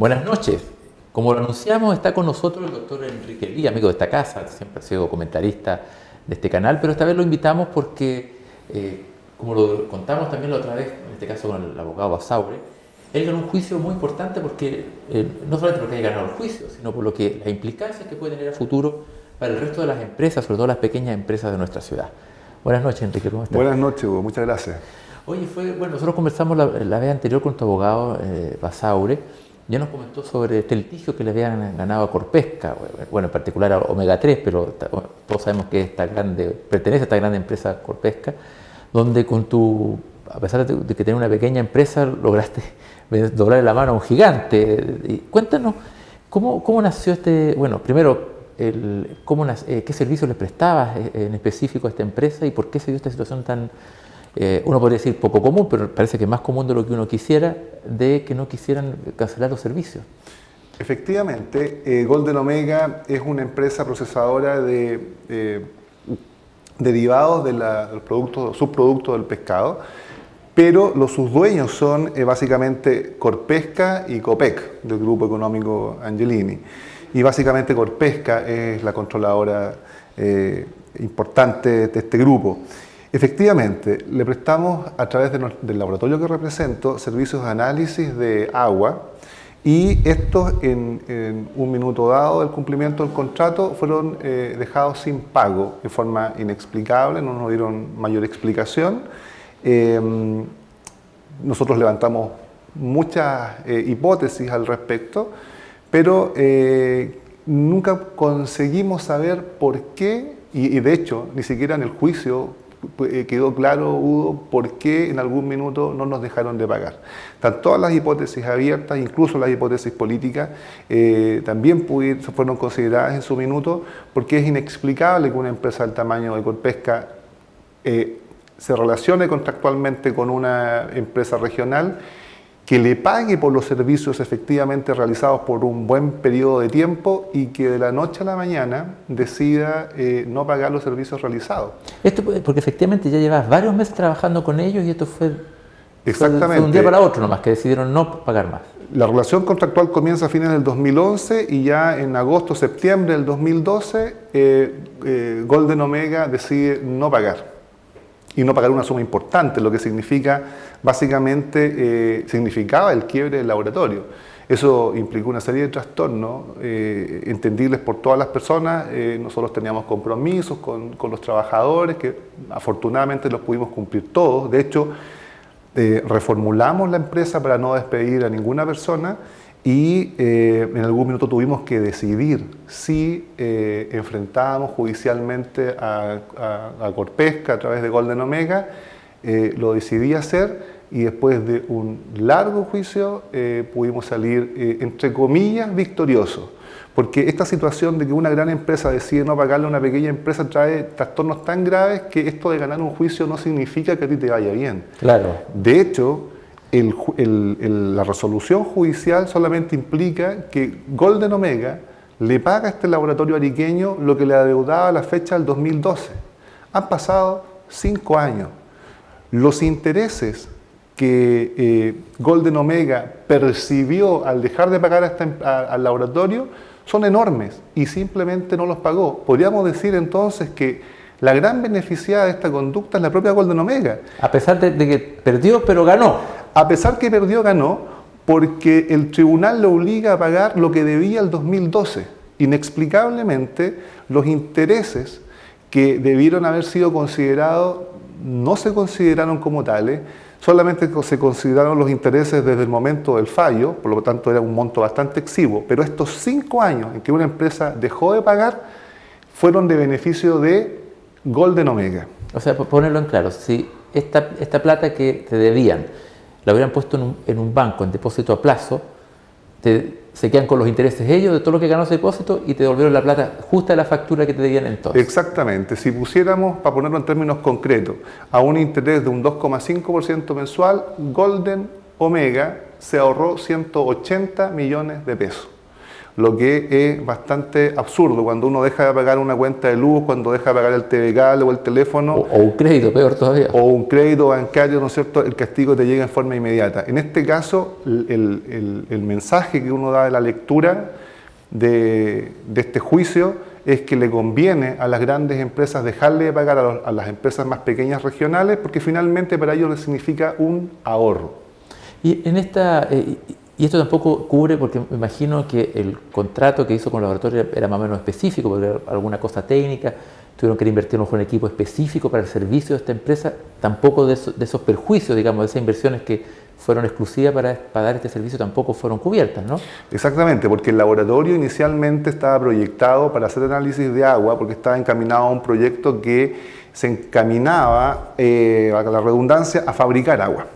Buenas noches. Como lo anunciamos, está con nosotros el doctor Enrique Lee, amigo de esta casa, siempre ha sido comentarista de este canal, pero esta vez lo invitamos porque, como lo contamos también la otra vez, en este caso con el abogado Basaure, él ganó un juicio muy importante porque, no solamente porque haya ganado el juicio, sino por lo que las implicancias que puede tener a futuro para el resto de las empresas, sobre todo las pequeñas empresas de nuestra ciudad. Buenas noches, Enrique, ¿cómo estás? Buenas noches, Hugo, muchas gracias. Oye, bueno, nosotros conversamos la vez anterior con tu abogado, Basaure. Ya nos comentó sobre este litigio que le habían ganado a Corpesca, bueno, en particular a Omega 3, pero todos sabemos que pertenece a esta grande empresa Corpesca, donde a pesar de que tenés una pequeña empresa, lograste doblarle la mano a un gigante. Y cuéntanos, ¿cómo nació bueno, primero, qué servicios le prestabas en específico a esta empresa y por qué se dio esta situación tan, uno podría decir poco común, pero parece que más común de lo que uno quisiera, de que no quisieran cancelar los servicios? Efectivamente, Golden Omega es una empresa procesadora de derivados de los subproductos del pescado, pero sus dueños son básicamente Corpesca y Copec, del grupo económico Angelini. Y básicamente Corpesca es la controladora importante de este grupo. Efectivamente, le prestamos a través del laboratorio que represento servicios de análisis de agua y estos en un minuto dado del cumplimiento del contrato fueron dejados sin pago de forma inexplicable, no nos dieron mayor explicación. Nosotros levantamos muchas hipótesis al respecto, pero nunca conseguimos saber por qué, y de hecho ni siquiera en el juicio quedó claro, Hugo, por qué en algún minuto no nos dejaron de pagar. Están todas las hipótesis abiertas, incluso las hipótesis políticas, también fueron consideradas en su minuto, porque es inexplicable que una empresa del tamaño de Corpesca se relacione contractualmente con una empresa regional que le pague por los servicios efectivamente realizados por un buen periodo de tiempo y que de la noche a la mañana decida no pagar los servicios realizados. Esto porque efectivamente ya llevas varios meses trabajando con ellos y esto fue Exactamente. de un día para otro nomás, que decidieron no pagar más. La relación contractual comienza a fines del 2011 y ya en agosto, septiembre del 2012 Golden Omega decide no pagar. Y no pagar una suma importante, lo que significa, básicamente, significaba el quiebre del laboratorio. Eso implicó una serie de trastornos entendibles por todas las personas. Nosotros teníamos compromisos con los trabajadores, que afortunadamente los pudimos cumplir todos. De hecho, reformulamos la empresa para no despedir a ninguna persona y en algún minuto tuvimos que decidir si enfrentábamos judicialmente a Corpesca a través de Golden Omega. Lo decidí hacer y después de un largo juicio pudimos salir, entre comillas, victoriosos. Porque esta situación de que una gran empresa decide no pagarle a una pequeña empresa trae trastornos tan graves que esto de ganar un juicio no significa que a ti te vaya bien. Claro. De hecho, la resolución judicial solamente implica que Golden Omega le paga a este laboratorio ariqueño lo que le adeudaba a la fecha del 2012. Han pasado 5 años. Los intereses que Golden Omega percibió al dejar de pagar al laboratorio son enormes y simplemente no los pagó. Podríamos decir entonces que la gran beneficiada de esta conducta es la propia Golden Omega. A pesar de que perdió, pero ganó. A pesar que perdió, ganó, porque el tribunal lo obliga a pagar lo que debía el 2012. Inexplicablemente, los intereses que debieron haber sido considerados no se consideraron como tales, solamente se consideraron los intereses desde el momento del fallo, por lo tanto era un monto bastante exiguo, pero estos 5 años en que una empresa dejó de pagar fueron de beneficio de Golden Omega. O sea, por ponerlo en claro, si esta plata que te debían la hubieran puesto en un banco, en depósito a plazo, se quedan con los intereses ellos de todo lo que ganó ese depósito y te devolvieron la plata justa de la factura que te debían entonces. Exactamente. Si pusiéramos, para ponerlo en términos concretos, a un interés de un 2,5% mensual, Golden Omega se ahorró 180 millones de pesos. lo que es bastante absurdo cuando uno deja de pagar una cuenta de luz, cuando deja de pagar el TV cable o el teléfono. O un crédito, peor todavía. O un crédito bancario, ¿no es cierto? El castigo te llega en forma inmediata. En este caso, el mensaje que uno da de la lectura de este juicio es que le conviene a las grandes empresas dejarle de pagar a las empresas más pequeñas regionales, porque finalmente para ellos les significa un ahorro. Y y esto tampoco cubre, porque me imagino que el contrato que hizo con el laboratorio era más o menos específico, porque era alguna cosa técnica, tuvieron que invertir en un equipo específico para el servicio de esta empresa, tampoco de esos perjuicios, digamos, de esas inversiones que fueron exclusivas para dar este servicio tampoco fueron cubiertas, ¿no? Exactamente, porque el laboratorio inicialmente estaba proyectado para hacer análisis de agua, porque estaba encaminado a un proyecto que se encaminaba, a la redundancia, a fabricar agua.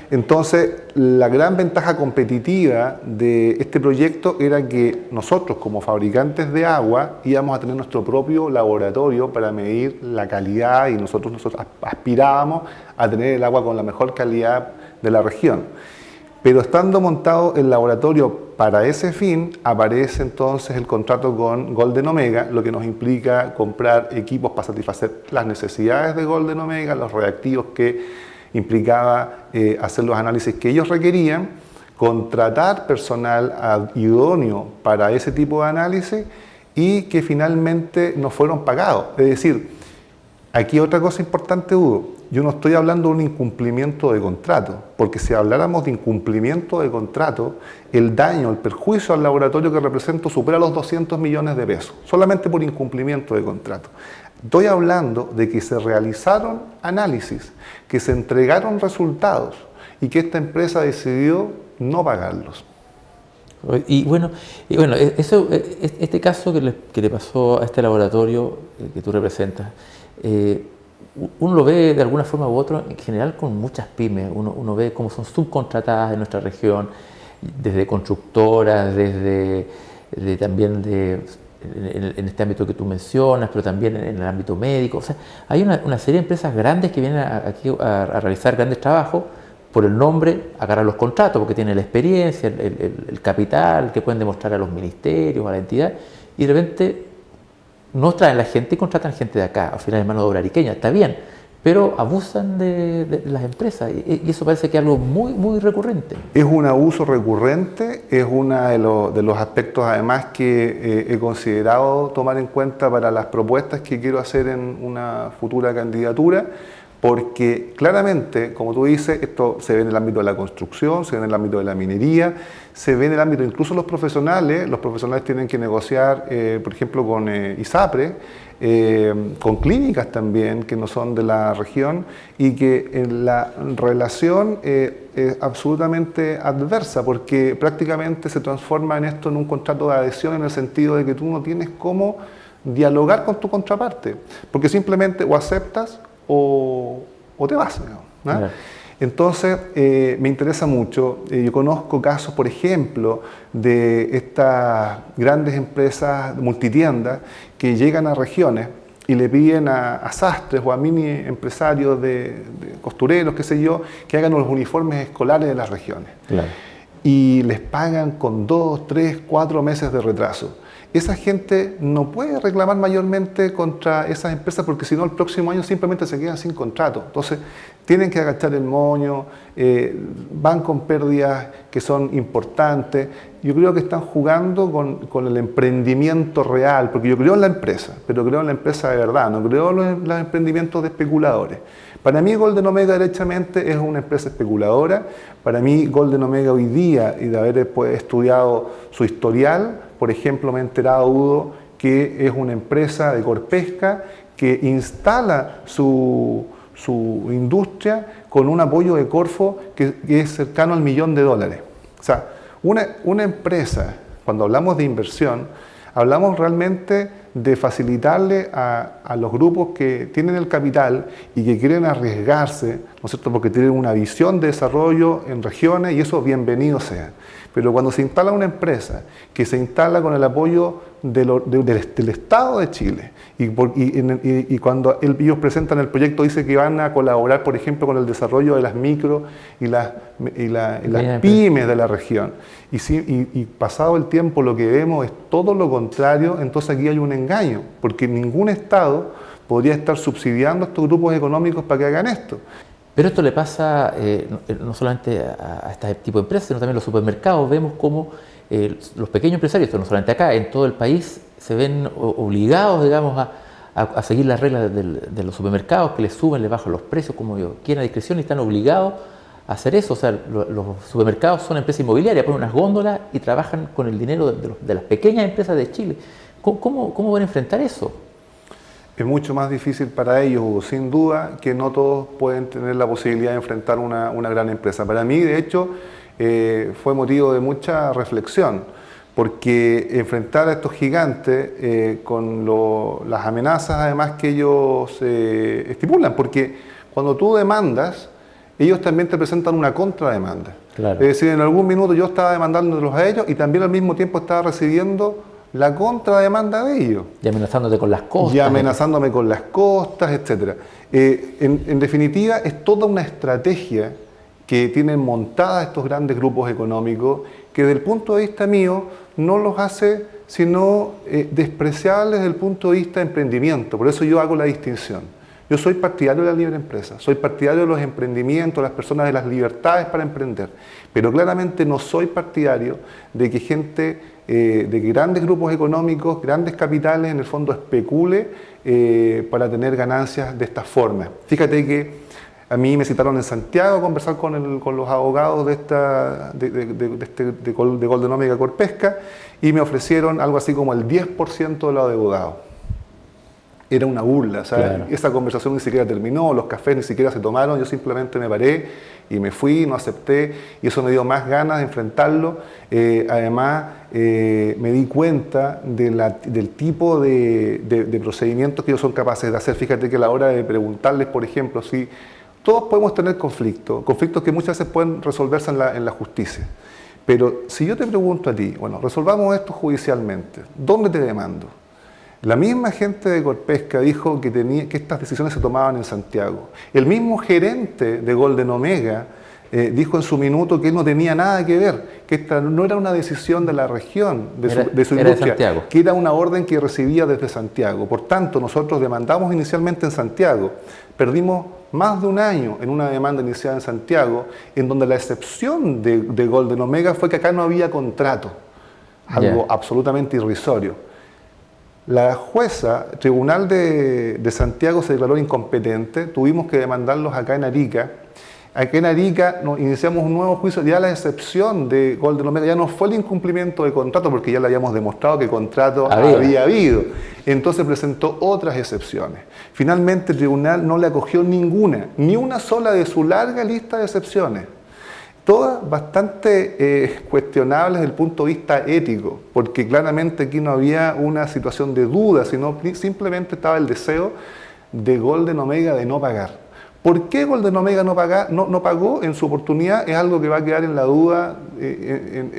Entonces, la gran ventaja competitiva de este proyecto era que nosotros, como fabricantes de agua, íbamos a tener nuestro propio laboratorio para medir la calidad y nosotros aspirábamos a tener el agua con la mejor calidad de la región. Pero estando montado el laboratorio para ese fin, aparece entonces el contrato con Golden Omega, lo que nos implica comprar equipos para satisfacer las necesidades de Golden Omega, los reactivos que implicaba hacer los análisis que ellos requerían, contratar personal idóneo para ese tipo de análisis y que finalmente no fueron pagados. Es decir, aquí otra cosa importante, Hugo, yo no estoy hablando de un incumplimiento de contrato, porque si habláramos de incumplimiento de contrato, el daño, el perjuicio al laboratorio que represento supera los 200 millones de pesos, solamente por incumplimiento de contrato. Estoy hablando de que se realizaron análisis, que se entregaron resultados y que esta empresa decidió no pagarlos. Y bueno, este caso que le pasó a este laboratorio que tú representas, uno lo ve de alguna forma u otra, en general con muchas pymes, uno ve cómo son subcontratadas en nuestra región, desde constructoras, también en este ámbito que tú mencionas, pero también en el ámbito médico. O sea, hay una serie de empresas grandes que vienen aquí a realizar grandes trabajos por el nombre, agarrar los contratos, porque tienen la experiencia, el capital que pueden demostrar a los ministerios, a la entidad, y de repente no traen la gente y contratan gente de acá, al final es mano de obra ariqueña, está bien, pero abusan de las empresas y eso parece que es algo muy, muy recurrente. Es un abuso recurrente, es uno de los aspectos además que he considerado tomar en cuenta para las propuestas que quiero hacer en una futura candidatura, porque claramente, como tú dices, esto se ve en el ámbito de la construcción, se ve en el ámbito de la minería, se ve en el ámbito incluso los profesionales tienen que negociar, por ejemplo, con ISAPRE, con clínicas también que no son de la región y que en la relación es absolutamente adversa porque prácticamente se transforma en esto en un contrato de adhesión en el sentido de que tú no tienes cómo dialogar con tu contraparte, porque simplemente o aceptas o te vas, ¿no? Claro. Entonces, me interesa mucho. Yo conozco casos, por ejemplo, de estas grandes empresas multitiendas que llegan a regiones y le piden a sastres o a mini empresarios de costureros, qué sé yo, que hagan los uniformes escolares de las regiones. Claro. Y les pagan con 2, 3, 4 meses de retraso. Esa gente no puede reclamar mayormente contra esas empresas porque si no el próximo año simplemente se quedan sin contrato. Entonces tienen que agachar el moño, van con pérdidas que son importantes. Yo creo que están jugando con el emprendimiento real, porque yo creo en la empresa, pero creo en la empresa de verdad, no creo en los emprendimientos de especuladores. Para mí Golden Omega derechamente es una empresa especuladora. Para mí Golden Omega hoy día, y de haber estudiado su historial, por ejemplo, me he enterado, Hugo, que es una empresa de Corpesca que instala su industria con un apoyo de Corfo que es cercano al $1.000.000. O sea, una empresa, cuando hablamos de inversión, hablamos realmente de facilitarle a los grupos que tienen el capital y que quieren arriesgarse, ¿no es cierto?, porque tienen una visión de desarrollo en regiones y eso bienvenido sea. Pero cuando se instala una empresa que se instala con el apoyo del Estado de Chile y cuando ellos presentan el proyecto dice que van a colaborar, por ejemplo, con el desarrollo de las micro y las pymes de la región, y pasado el tiempo lo que vemos es todo lo contrario, entonces aquí hay un engaño, porque ningún Estado podría estar subsidiando a estos grupos económicos para que hagan esto. Pero esto le pasa no solamente a este tipo de empresas, sino también a los supermercados. Vemos cómo los pequeños empresarios, esto no solamente acá, en todo el país, se ven obligados, digamos, a seguir las reglas de los supermercados, que les suben, les bajan los precios como quieran a discreción, y están obligados a hacer eso. O sea, los supermercados son empresas inmobiliarias, ponen unas góndolas y trabajan con el dinero de las pequeñas empresas de Chile. ¿Cómo van a enfrentar eso? Es mucho más difícil para ellos, Hugo, sin duda que no todos pueden tener la posibilidad de enfrentar una gran empresa. Para mí, de hecho, fue motivo de mucha reflexión, porque enfrentar a estos gigantes con las amenazas además que ellos estipulan, porque cuando tú demandas, ellos también te presentan una contrademanda. Claro. Es decir, en algún minuto yo estaba demandándolos a ellos y también al mismo tiempo estaba recibiendo la contrademanda de ellos. Y amenazándote con las costas. Y amenazándome con las costas, etc. En definitiva, es toda una estrategia que tienen montada estos grandes grupos económicos que desde el punto de vista mío no los hace sino despreciables desde el punto de vista de emprendimiento. Por eso yo hago la distinción. Yo soy partidario de la libre empresa, soy partidario de los emprendimientos, las personas de las libertades para emprender, pero claramente no soy partidario de que de que grandes grupos económicos, grandes capitales en el fondo especule para tener ganancias de esta forma. Fíjate que a mí me citaron en Santiago a conversar con los abogados de Golden Omega Corpesca y me ofrecieron algo así como el 10% de los adeudados. Era una burla, ¿sabes? Claro. Esa conversación ni siquiera terminó, los cafés ni siquiera se tomaron, yo simplemente me paré y me fui, no acepté, y eso me dio más ganas de enfrentarlo. Además, me di cuenta del tipo de procedimientos que ellos son capaces de hacer. Fíjate que a la hora de preguntarles, por ejemplo, si todos podemos tener conflictos que muchas veces pueden resolverse en la justicia, pero si yo te pregunto a ti, bueno, resolvamos esto judicialmente, ¿dónde te demando? La misma gente de Corpesca dijo que estas decisiones se tomaban en Santiago. El mismo gerente de Golden Omega dijo en su minuto que él no tenía nada que ver, que esta no era una decisión de la región, de su industria, que era una orden que recibía desde Santiago. Por tanto, nosotros demandamos inicialmente en Santiago. Perdimos más de un año en una demanda iniciada en Santiago, en donde la excepción de Golden Omega fue que acá no había contrato, algo absolutamente irrisorio. La jueza, Tribunal de Santiago, se declaró incompetente, tuvimos que demandarlos acá en Arica. Acá en Arica nos iniciamos un nuevo juicio, ya la excepción de Golden Omega ya no fue el incumplimiento de contrato, porque ya le habíamos demostrado que contrato había habido. Entonces presentó otras excepciones. Finalmente el tribunal no le acogió ni una sola de su larga lista de excepciones. Todas bastante cuestionables desde el punto de vista ético, porque claramente aquí no había una situación de duda, sino simplemente estaba el deseo de Golden Omega de no pagar. ¿Por qué Golden Omega no pagó en su oportunidad? Es algo que va a quedar en la duda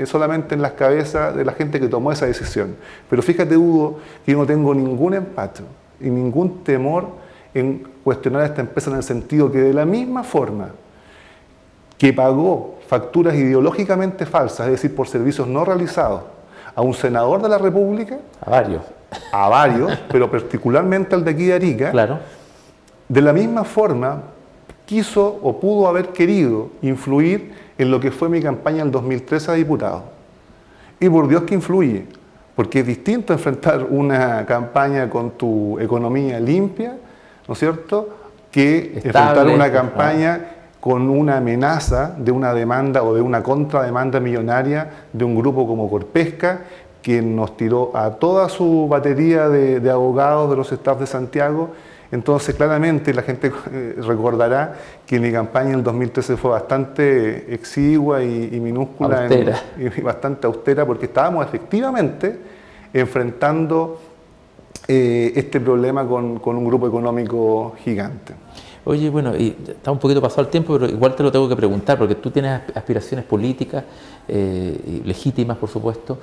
solamente en las cabezas de la gente que tomó esa decisión. Pero fíjate, Hugo, que yo no tengo ningún empacho y ningún temor en cuestionar a esta empresa en el sentido que de la misma forma que pagó facturas ideológicamente falsas, es decir, por servicios no realizados, a un senador de la República, a varios, pero particularmente al de aquí de Arica, claro. De la misma forma quiso o pudo haber querido influir en lo que fue mi campaña en el 2013 a diputado. Y por Dios que influye, porque es distinto enfrentar una campaña con tu economía limpia, ¿no es cierto?, que enfrentar una campaña con una amenaza de una demanda o de una contrademanda millonaria de un grupo como Corpesca, que nos tiró a toda su batería de abogados de los estados de Santiago. Entonces, claramente, la gente recordará que mi campaña en el 2013 fue bastante exigua y minúscula, y bastante austera, porque estábamos efectivamente enfrentando este problema con un grupo económico gigante. Oye, bueno, y está un poquito pasado el tiempo, pero igual te lo tengo que preguntar, porque tú tienes aspiraciones políticas, y legítimas, por supuesto,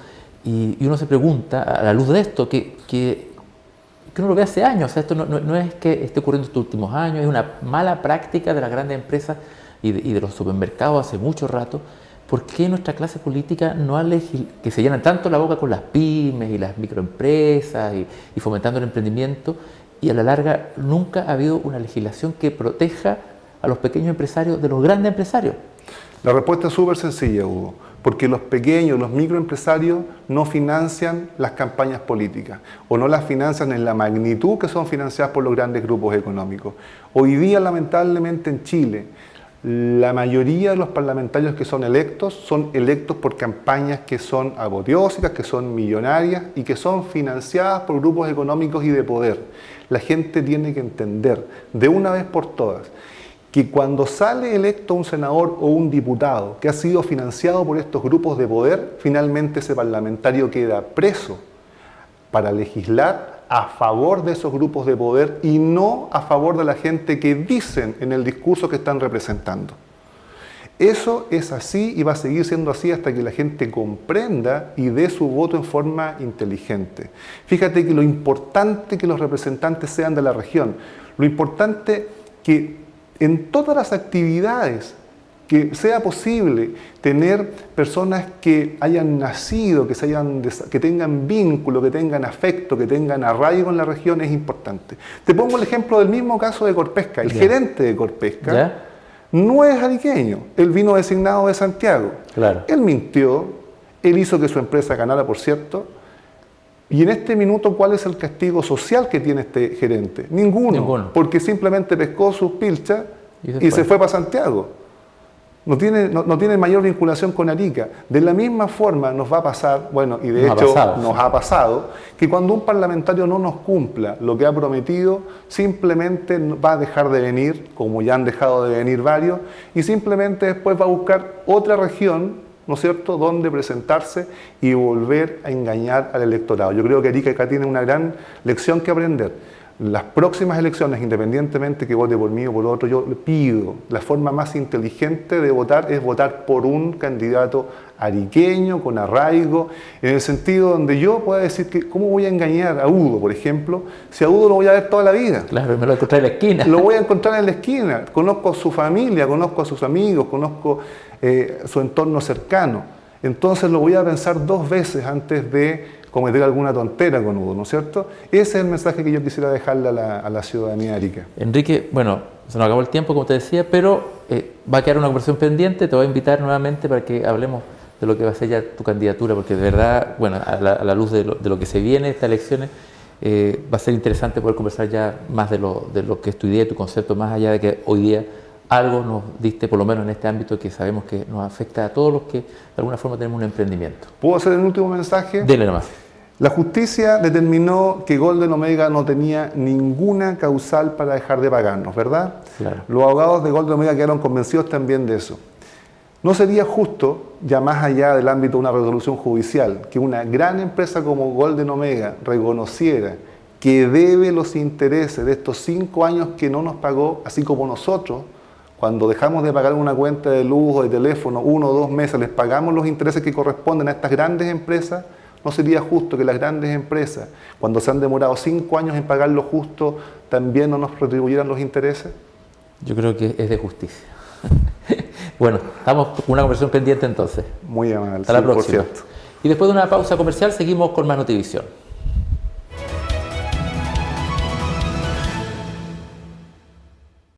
y uno se pregunta, a la luz de esto, que uno lo ve hace años, o sea, esto no es que esté ocurriendo estos últimos años, es una mala práctica de las grandes empresas y de los supermercados hace mucho rato. ¿Por qué nuestra clase política no ha legislado, que se llenan tanto la boca con las pymes y las microempresas y fomentando el emprendimiento, y a la larga nunca ha habido una legislación que proteja a los pequeños empresarios de los grandes empresarios? La respuesta es súper sencilla, Hugo, porque los pequeños, los microempresarios no financian las campañas políticas o no las financian en la magnitud que son financiadas por los grandes grupos económicos. Hoy día, lamentablemente, en Chile, la mayoría de los parlamentarios que son electos por campañas que son apoteósicas, que son millonarias y que son financiadas por grupos económicos y de poder. La gente tiene que entender de una vez por todas que cuando sale electo un senador o un diputado que ha sido financiado por estos grupos de poder, finalmente ese parlamentario queda preso para legislar a favor de esos grupos de poder y no a favor de la gente que dicen en el discurso que están representando. Eso es así y va a seguir siendo así hasta que la gente comprenda y dé su voto en forma inteligente. Fíjate que lo importante que los representantes sean de la región, lo importante que en todas las actividades que sea posible tener personas que hayan nacido, que tengan vínculo, que tengan afecto, que tengan arraigo en la región, es importante. Te pongo el ejemplo del mismo caso de Corpesca. El gerente de Corpesca no es ariqueño, él vino designado de Santiago. Claro. Él mintió, él hizo que su empresa ganara, por cierto. Y en este minuto, ¿cuál es el castigo social que tiene este gerente? Ninguno. Porque simplemente pescó sus pilchas y se fue para Santiago. No tiene mayor vinculación con Arica. De la misma forma nos va a pasar, bueno, y de hecho nos ha pasado, que cuando un parlamentario no nos cumpla lo que ha prometido, simplemente va a dejar de venir, como ya han dejado de venir varios, y simplemente después va a buscar otra región, ¿no es cierto?, donde presentarse y volver a engañar al electorado. Yo creo que Arica acá tiene una gran lección que aprender. Las próximas elecciones, independientemente que vote por mí o por otro, yo le pido, la forma más inteligente de votar es votar por un candidato ariqueño, con arraigo, en el sentido donde yo pueda decir que cómo voy a engañar a Udo, por ejemplo, si a Udo lo voy a ver toda la vida. Claro, me lo voy a encontrar en la esquina. Lo voy a encontrar en la esquina, conozco a su familia, conozco a sus amigos, conozco su entorno cercano. Entonces lo voy a pensar dos veces antes de cometer alguna tontera con Udo, ¿no es cierto? Ese es el mensaje que yo quisiera dejarle a la ciudadanía de Arica. Enrique, bueno, se nos acabó el tiempo, como te decía, pero va a quedar una conversación pendiente. Te voy a invitar nuevamente para que hablemos de lo que va a ser ya tu candidatura, porque de verdad, bueno, a la luz de lo que se viene, estas elecciones, va a ser interesante poder conversar ya más de lo que estudié, tu concepto, más allá de que hoy día algo nos diste, por lo menos en este ámbito, que sabemos que nos afecta a todos los que de alguna forma tenemos un emprendimiento. ¿Puedo hacer el último mensaje? Dele nomás. La justicia determinó que Golden Omega no tenía ninguna causal para dejar de pagarnos, ¿verdad? Claro. Los abogados de Golden Omega quedaron convencidos también de eso. No sería justo, ya más allá del ámbito de una resolución judicial, que una gran empresa como Golden Omega reconociera que debe los intereses de estos 5 años que no nos pagó, así como nosotros, cuando dejamos de pagar una cuenta de luz o de teléfono 1 o 2 meses, les pagamos los intereses que corresponden a estas grandes empresas. ¿No sería justo que las grandes empresas, cuando se han demorado 5 años en pagar lo justo, también no nos retribuyeran los intereses? Yo creo que es de justicia. Bueno, estamos con una conversación pendiente entonces. Muy amable. Hasta la próxima. Y después de una pausa comercial seguimos con más Notivisión.